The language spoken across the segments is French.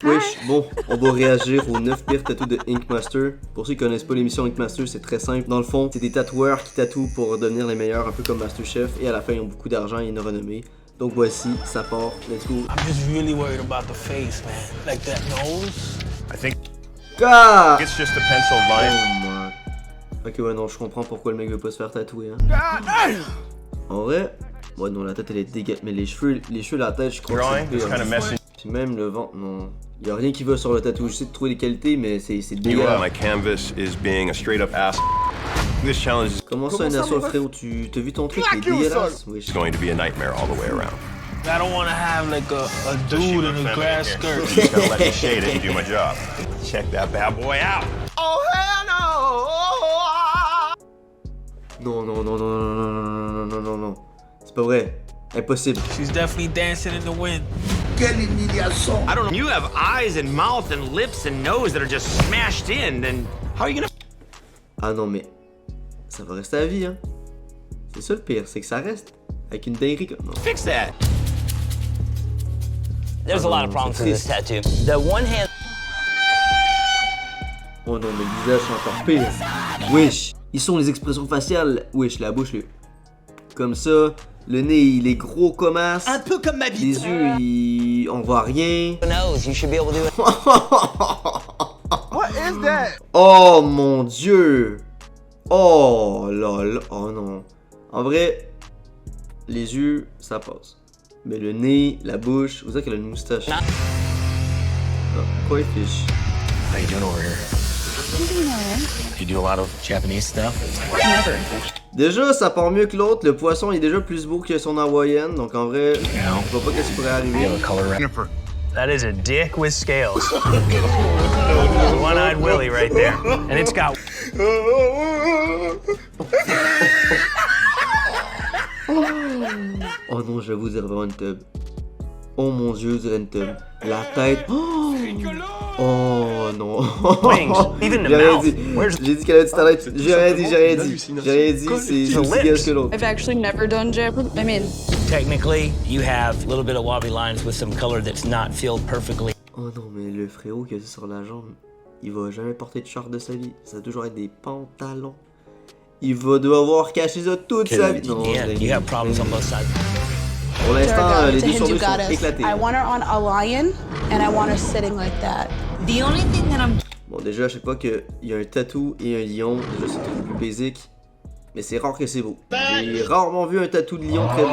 Wesh, bon, on va réagir aux 9 pires tatous de Ink Master. Pour ceux qui connaissent pas l'émission Ink Master, c'est très simple. Dans le fond, c'est des tatoueurs qui tatouent pour devenir les meilleurs, un peu comme Masterchef, et à la fin, ils ont beaucoup d'argent et une renommée. Donc voici, ça part, let's go. I'm just really worried about the face, man. Like that nose. I think Ah! it's just a pencil line. Oh my. Ok, ouais, non, je comprends pourquoi le mec veut pas se faire tatouer, hein. En vrai, ouais, non, la tête elle est dégueulasse, mais les cheveux, la tête, je crois Drawing, que it's c'est kind of pire. messy. Puis même le ventre, non. Y'a rien qui va sur le tatou. J'essaie de trouver des qualités, mais c'est You dégueulasse. my canvas is being a straight up ass. This challenge is Comment ça, un assaut, frérot? T'as vu ton truc? Il est dégueulasse. Oui, going to be a nightmare all the way around. I don't want to have like a dude in a grass skirt. You just gotta let me shade it and do my job. Check that bad boy out. Non, non, non, non, non, non, non, non, non, non. C'est pas vrai. Impossible. She's definitely dancing in the wind. I don't know. You have eyes and mouth and lips and nose that are just smashed in, then how are you gonna... Ah non, mais ça va rester à vie, hein. C'est ça le pire, c'est que ça reste. Avec une dinguerie comme... Non. fix that? There's a lot of problems with this tattoo. The one hand. Oh non, mais le visage c'est encore pire. Wesh. Ils sont les expressions faciales. Wesh, la bouche, comme ça. Le nez, il est gros comme as. Un peu comme ma bite. Les yeux, on voit rien. Nose, you should be able to do it. What is that? Oh mon dieu. Oh lol. Oh non. En vrai, les yeux, ça passe. Mais le nez, la bouche, vous savez qu'elle a une moustache. Ah, quoi, il fiche? How you doing over here? You do a lot of Japanese stuff? Déjà, ça part mieux que l'autre. Le poisson est déjà plus beau que son hawaïenne. Donc en vrai, je vois pas qu'est-ce qui pourrait arriver. You have a color right? That is a dick with scales. One-eyed Willie right there. And it's got... Oh non, je vais vous dire vraiment une tub. Oh mon dieu, je dirais une tub. La tête. Oh, oh non. Even the J'ai rien mouth. dit. J'ai dit qu'elle a du talent. J'ai rien dit, c'est aussi gage que l'autre. I've actually never done Japanese. I mean, Technically, you have a little bit of wobbly lines with some color that's not filled perfectly. Oh non, mais le frérot qui a ça sur la jambe, il va jamais porter de short de sa vie. Ça va toujours être des pantalons. Il va devoir cacher ça toute sa vie. Non, Yeah, you have problems on both sides. pour l'instant, les deux sur deux sont goddess. éclatés. I want her on a lion, and I want her sitting like that. The only thing that I'm Bon, déjà, à chaque fois qu'il y a un tatou et un lion, déjà c'est un peu plus basic. Mais c'est rare que c'est beau. J'ai rarement vu un tatou de lion très beau.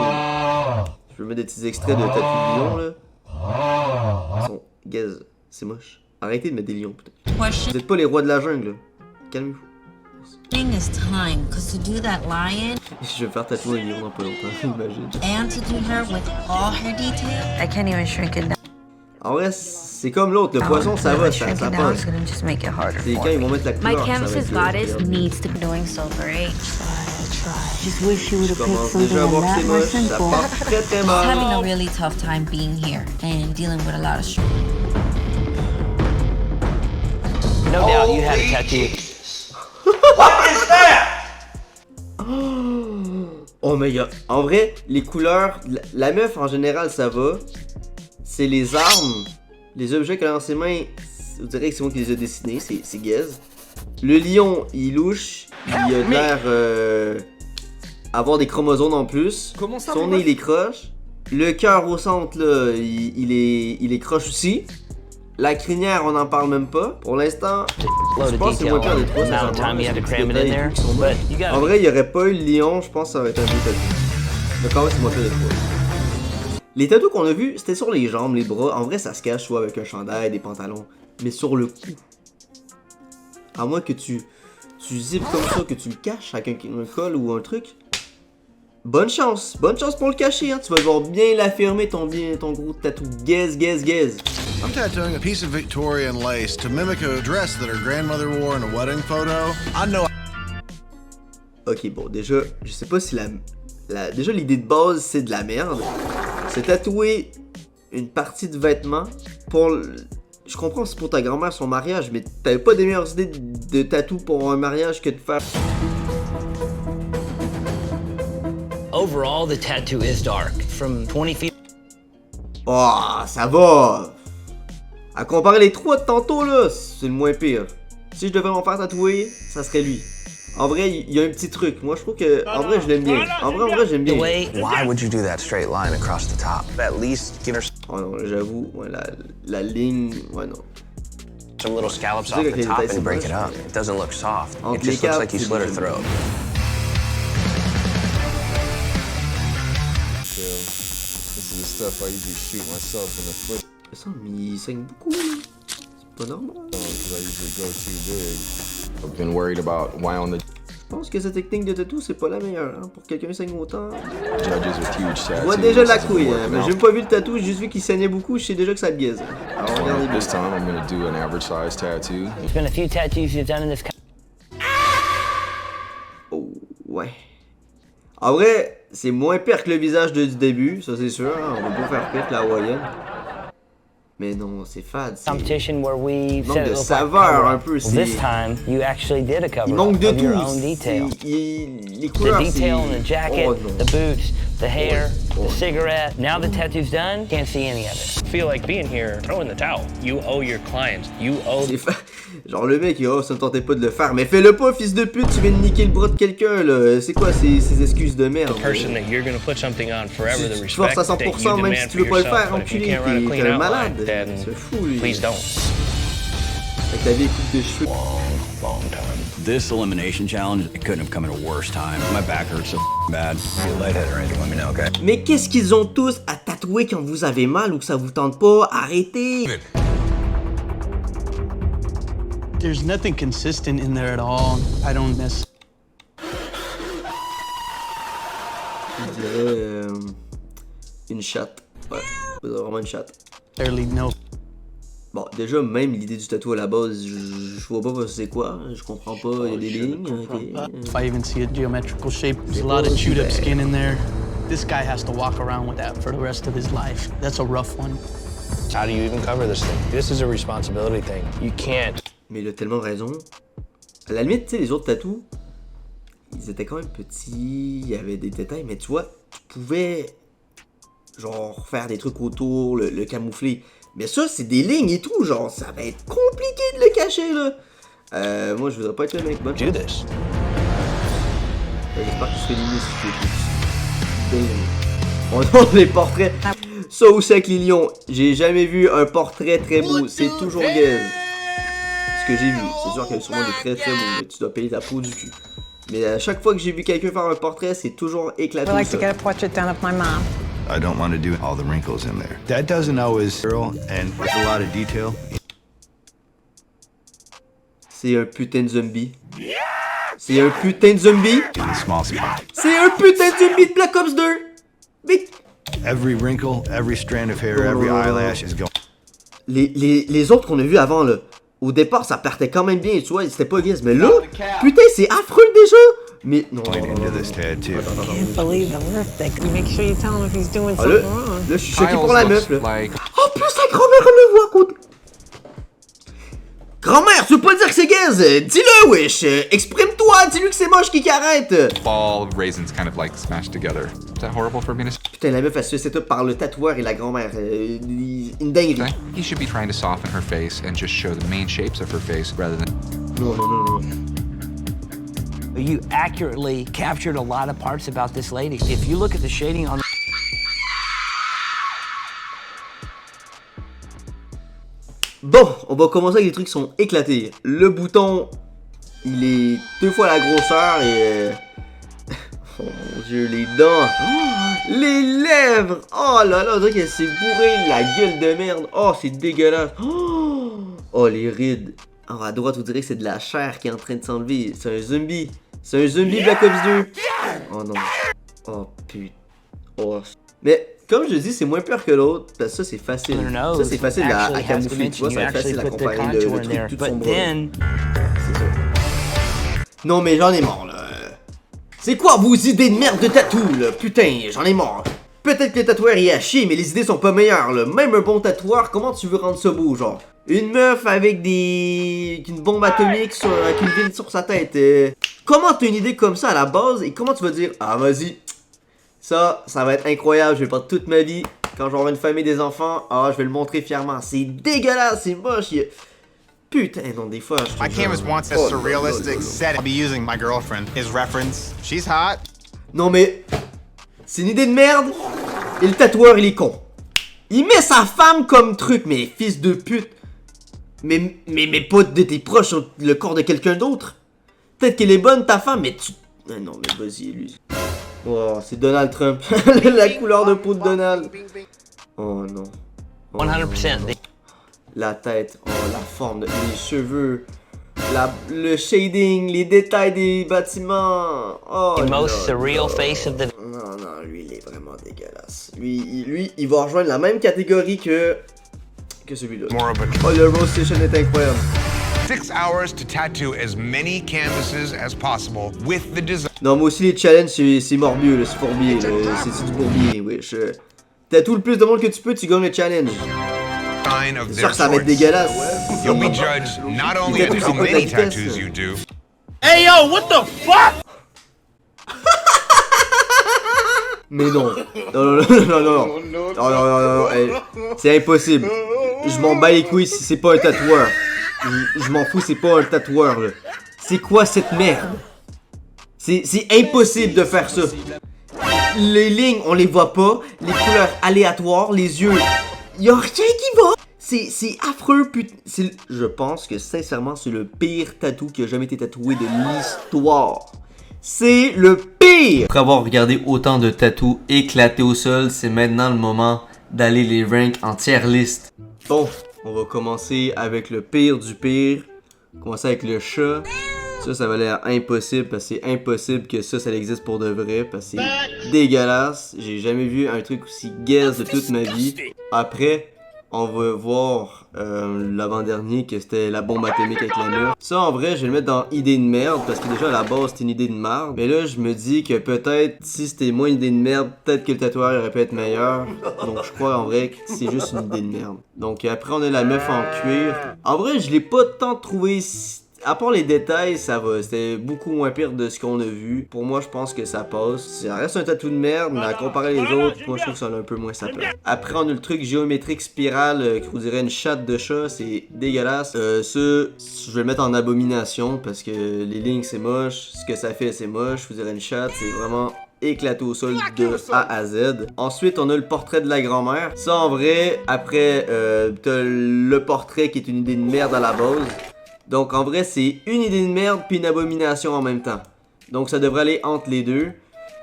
Je vais mettre des petits extraits de tatou de lion là. Ils sont gaze, c'est moche. Arrêtez de mettre des lions, putain. questioning Vous êtes pas les rois de la jungle, là. Calmez-vous. is time, because to do that lion Je vais me faire tatouer un lion dans pas longtemps, imagine. and to do her with all her details, I can't even shrink it down. En vrai, c'est comme l'autre, le poisson ça va, ça passe. gonna just make it harder. C'est quand ils vont mettre la couleur, ça va être goddess le- needs to be doing so great. Just wish you would Je have picked commence something déjà à voir que c'est more moche, ça simple. part très très Having mal. a really tough time being here and dealing with a lot of stress. No doubt you had a tattoo. Oh mais en vrai, les couleurs, la meuf en général ça va. C'est les armes, les objets qu'elle a dans ses mains, vous direz que c'est moi qui les ai dessinés, c'est gaze. Le lion, il louche, il a de l'air avoir des chromosomes en plus. Comment ça, Son mais nez il est croche. Le cœur au centre là, il est croche aussi. La crinière, on n'en parle même pas. Pour l'instant, je Load of pense que c'est detail moins pire des on trois, the amount of sincèrement. time you had to Les cram it in détails et there. tout qui sont But bons. you got En vrai, il n'y aurait pas eu le lion, je pense que ça aurait été un peu tatou. Mais quand même, c'est moins pire des trois. Les tatous qu'on a vus, c'était sur les jambes, les bras. En vrai, ça se cache soit avec un chandail, des pantalons. Mais sur le cou. À moins que tu zippes comme ça, que tu le caches avec un col ou un truc. Bonne chance pour le cacher, hein. Tu vas devoir bien l'affirmer, ton gros tatou gaze. I'm tattooing a piece of Victorian lace to mimic a dress that her grandmother wore in a wedding photo. I know. Ok, bon, déjà, je sais pas si déjà, l'idée de base, c'est de la merde. C'est tatouer une partie de vêtement pour... Je comprends, c'est pour ta grand-mère, son mariage, mais t'avais pas des meilleures idées de tatou pour un mariage que de faire... Overall, the tattoo is dark. From 20 feet. Oh, ça va! À comparer les 3 de tantôt, là, c'est le moins pire. Si je devais m'en faire tatouer, ça serait lui. En vrai, il y a un petit truc. Moi, je trouve que, en vrai, je l'aime bien. En vrai, j'aime bien. Why would you do that straight line across the top? At least give her Oh non, j'avoue, ouais, la ligne, ouais, non. some little scallops off the top and break it up. It doesn't look soft. It just looks like you slit her throat. This is the stuff I usually shoot myself in the foot. Ça, mais il saigne beaucoup, là. C'est pas normal. Because I usually go too big. I've been worried about why on the Je pense que cette technique de tatou, c'est pas la meilleure, hein, pour quelqu'un qui saigne autant. judges with huge tattoos. Je vois déjà la couille, hein, mais j'ai même pas vu le tatou, j'ai juste vu qu'il saignait beaucoup, je sais déjà que ça te gaze. Alors regardez bien. This time I'm gonna do an average size tattoo. There's been a few tattoos you've done in this country. Oh, ouais. En vrai, c'est moins pire que le visage du début, ça c'est sûr, hein, on va pas faire pire que la hawaïenne. Mais non, c'est fade. Competition where we Il manque said it de looked saveur like un peu. well, this time you actually did a cover Il manque de of your tout. own detail. Les The couleurs, detail in the jacket, oh, non. the boots, the hair, the cigarette. Now the tattoo's done, can't see any of it. I feel like being here, throw in the towel. You owe your clients. You owe. Genre le mec, oh, ça me tentait pas de le faire, mais fais-le pas, fils de pute, tu viens de niquer le bras de quelqu'un, là. C'est quoi ces excuses de merde? The person that you're gonna put something on forever, the Tu respect forces à that you 100% même si demand tu for veux pas le yourself. faire, But if you enculé, can't run a t'es clean un outline, malade. then C'est fou, lui. please don't. Avec la vieille coupe de cheveux. Long time. This elimination challenge, it couldn't have come at a worse time. My back hurts so bad. If you're lightheaded or anything, let me know, okay? Mais qu'est-ce qu'ils ont tous à tatouer quand vous avez mal ou que ça vous tente pas? Arrêtez! There's nothing consistent in there at all. I don't necessarily. Je dirais une chatte. Ouais, c'est vraiment une chatte. know. Bon, déjà, même l'idée du tatou à la base, je vois pas c'est quoi, je comprends pas, il y a des lignes, ok. If I even see a geometrical shape, there's a lot of chewed up skin in there. This guy has to walk around with that for the rest of his life. That's a rough one. How do you even cover this thing? This is a responsibility thing. You can't. Mais il a tellement raison. À la limite, tu sais, les autres tatous, ils étaient quand même petits, il y avait des détails, mais tu vois, tu pouvais, genre, faire des trucs autour, le camoufler. Mais ça, c'est des lignes et tout, genre, ça va être compliqué de le cacher, là. Moi, je voudrais pas être le mec. Bonne Do this. J'espère que je serai éliminé si tu es On donne les portraits. Ça aussi avec les lions. J'ai jamais vu un portrait très beau. C'est toujours gaze. Ce que j'ai vu. C'est sûr qu'il y a sûrement des très très beaux, mais tu dois payer ta peau du cul. Mais à chaque fois que j'ai vu quelqu'un faire un portrait, c'est toujours éclaté. I like to get a portrait done of my mom. I don't want to do all the wrinkles in there. That doesn't always thorough and with a lot of detail. C'est un putain de zombie. C'est un putain de zombie. In the small spot. C'est un putain de zombie de Black Ops 2. Mais... Every wrinkle, every strand of hair, every eyelash is going. Les autres qu'on a vus avant, là, au départ, ça partait quand même bien, tu vois, c'était pas gaze. Mais là, putain, c'est affreux déjà. Mais non, Into this tattoo. Believe the lipstick. Make sure you tell him if he's doing Ah, something là, wrong. je suis choqué pour la meuf, là. Oh, plus sa grand-mère, elle le voit à côté. Grand-mère, tu veux pas dire que c'est gaze? Dis-le, wesh. Exprime-toi, dis-lui que c'est moche qui arrête. All raisins kind of like smashed together. Is that horrible for me to say? Putain, la meuf, elle se fait set up par le tatoueur et la grand-mère. Une dinguerie. He should be trying to soften her face and just show the main shapes of her face rather than... Non. You accurately captured a lot of parts about this lady. If you look at the shading on Bon, on va commencer avec des trucs qui sont éclatés. Le bouton, il est 2 fois la grosseur et... Oh mon dieu, les dents. Oh, les lèvres. Oh là là, on dirait qu'elle s'est bourrée la gueule de merde. Oh, c'est dégueulasse. Oh, les rides. Oh, à droite, vous direz que c'est de la chair qui est en train de s'enlever. C'est un zombie. C'est un zombie Black Ops 2. Oh non. Oh putain. Oh. Mais comme je dis, c'est moins pire que l'autre. Parce que ça, c'est facile. Ça, c'est facile à camoufler. Tu vois, ça va être facile à comparer le truc tout sombre. C'est ça. Non, mais j'en ai marre, là. C'est quoi vos idées de merde de tatou, là? Putain, j'en ai marre. Peut-être que le tatoueur y a chier, mais les idées sont pas meilleures, là. Même un bon tatoueur, comment tu veux rendre ça beau, genre? Une meuf avec une bombe atomique avec une ville sur sa tête. Comment t'as une idée comme ça à la base et comment tu vas dire, ah vas-y, ça va être incroyable, je vais perdre toute ma vie Quand je vais avoir une famille des enfants, je vais le montrer fièrement. C'est dégueulasse, c'est moche. Putain, non, des fois, je trouve My canvas wants a surrealistic set. I'll be using my girlfriend. His reference. She's hot. Non, mais... c'est une idée de merde. Et le tatoueur, il est con. Il met sa femme comme truc, mais fils de pute. Mais pas de tes proches sur le corps de quelqu'un d'autre. Peut-être qu'elle est bonne, ta femme, mais tu... non, mais vas-y, lui. Oh, c'est Donald Trump. La couleur de peau de Donald. Oh non. Oh, 100%. non. La tête, la forme, les cheveux, le shading, les détails des bâtiments. Oh, The most surreal face of the... Non, lui, il est vraiment dégueulasse. Lui, il va rejoindre la même catégorie que celui-là. Oh, le Rose Station est incroyable. 6 hours to tattoo as many canvases as possible with the design. Non, moi aussi, les challenges, c'est morbieux, là, c'est fourbier, c'est du bourbier, wesh. Tatoue le plus de monde que tu peux, tu gagnes le challenge. C'est sûr que ça va être dégueulasse. You'll be judged not only on how many tattoos you do. Hey yo, what the fuck? Mais non. Non. Hey, c'est impossible. Je m'en bats les couilles si c'est pas un tatoueur. Je m'en fous, c'est pas un tatoueur, là. C'est quoi cette merde? C'est impossible de faire ça. Les lignes, on les voit pas. Les couleurs aléatoires, les yeux... Y'a rien qui va! C'est affreux, putain. Je pense que, sincèrement, c'est le pire tatou qui a jamais été tatoué de l'histoire. C'est le pire! Après avoir regardé autant de tatous éclatés au sol, c'est maintenant le moment d'aller les rank en tier list. Bon, on va commencer avec le pire du pire. On va commencer avec le chat. Ça va l'air impossible parce que c'est impossible que ça existe pour de vrai parce que c'est dégueulasse. J'ai jamais vu un truc aussi gaze de toute ma vie. Après, on va voir l'avant-dernier que c'était la bombe atomique avec la meuf. Ça, en vrai, je vais le mettre dans idée de merde parce que déjà à la base, c'était une idée de merde. Mais là, je me dis que peut-être, si c'était moins une idée de merde, peut-être que le tatouage aurait pu être meilleur. Donc, je crois en vrai que c'est juste une idée de merde. Donc, après, on a la meuf en cuir. En vrai, je l'ai pas tant trouvé... À part les détails, ça va. C'était beaucoup moins pire de ce qu'on a vu. Pour moi, je pense que ça passe. Ça reste un tatou de merde, mais à comparer les autres, moi, je trouve que ça a un peu moins sa place. Après, on a le truc géométrique spirale, qui vous dirait une chatte de chat. C'est dégueulasse. Ça, je vais le mettre en abomination, parce que les lignes, c'est moche. Ce que ça fait, c'est moche. Je vous dirais une chatte, c'est vraiment... éclaté au sol de A à Z. Ensuite, on a le portrait de la grand-mère. Ça, en vrai, après, t'as le portrait qui est une idée de merde à la base. Donc, en vrai, c'est une idée de merde puis une abomination en même temps. Donc, ça devrait aller entre les deux.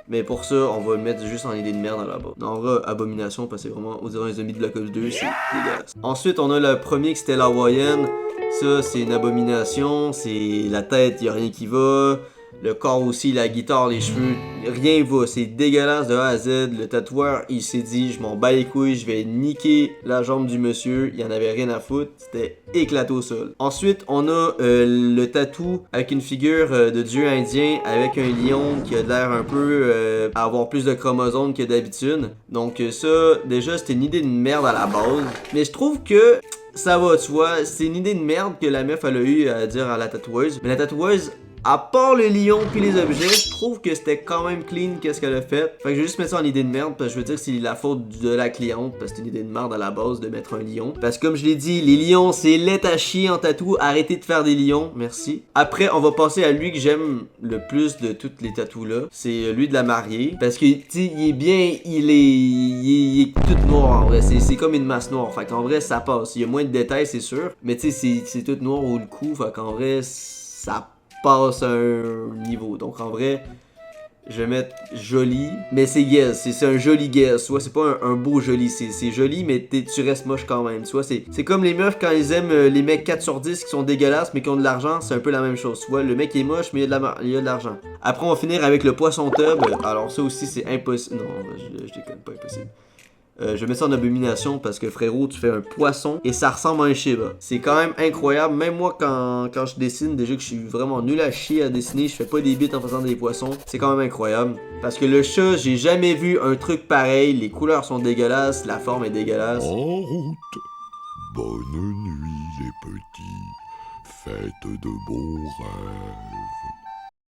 Mais pour ça, on va le mettre juste en idée de merde à la base. En vrai, abomination, parce que c'est vraiment, on dirait un zombie de Black Ops 2, c'est dégueulasse. Ensuite, on a le premier qui c'était la hawaïenne. Ça, c'est une abomination. C'est la tête, y a rien qui va. Le corps aussi, la guitare, les cheveux, rien va. C'est dégueulasse de A à Z. Le tatoueur, il s'est dit, je m'en bats les couilles, je vais niquer la jambe du monsieur. Il en avait rien à foutre. C'était éclaté au sol. Ensuite, on a le tatou avec une figure de dieu indien avec un lion qui a l'air un peu à avoir plus de chromosomes que d'habitude. Donc ça, déjà, c'était une idée de merde à la base. Mais je trouve que... ça va, tu vois, c'est une idée de merde que la meuf elle a eu à dire à la tatoueuse. Mais la tatoueuse... à part le lion puis les objets, je trouve que c'était quand même clean qu'est-ce qu'elle a fait. Fait que je vais juste mettre ça en idée de merde parce que je veux dire que c'est la faute de la cliente parce que c'est une idée de merde à la base de mettre un lion. Parce que comme je l'ai dit, les lions c'est laid à chier en tatou, arrêtez de faire des lions, merci. Après on va passer à lui que j'aime le plus de toutes les tatous là. C'est lui de la mariée. Parce que tu sais, il est bien, il est tout noir en vrai, c'est comme une masse noire. Fait qu'en vrai ça passe, il y a moins de détails c'est sûr. Mais tu sais c'est tout noir au cou, fait qu'en vrai ça passe à un niveau. Donc en vrai, je vais mettre joli, mais c'est gaze, c'est un joli gaze, tu vois, c'est pas un beau joli, c'est joli, mais tu restes moche quand même, tu vois, c'est comme les meufs quand ils aiment les mecs 4 sur 10 qui sont dégueulasses mais qui ont de l'argent, c'est un peu la même chose, tu vois, le mec est moche mais il y a de l'argent. Après on va finir avec le poisson tub, alors ça aussi c'est impossible, non, je déconne pas, impossible. Je vais mettre ça en abomination parce que frérot, tu fais un poisson et ça ressemble à un Shiba. C'est quand même incroyable. Même moi, quand je dessine, déjà que je suis vraiment nul à chier à dessiner, je fais pas des bits en faisant des poissons. C'est quand même incroyable. Parce que le chat, j'ai jamais vu un truc pareil. Les couleurs sont dégueulasses, la forme est dégueulasse. En route. Bonne nuit les petits. Faites de bons rêves.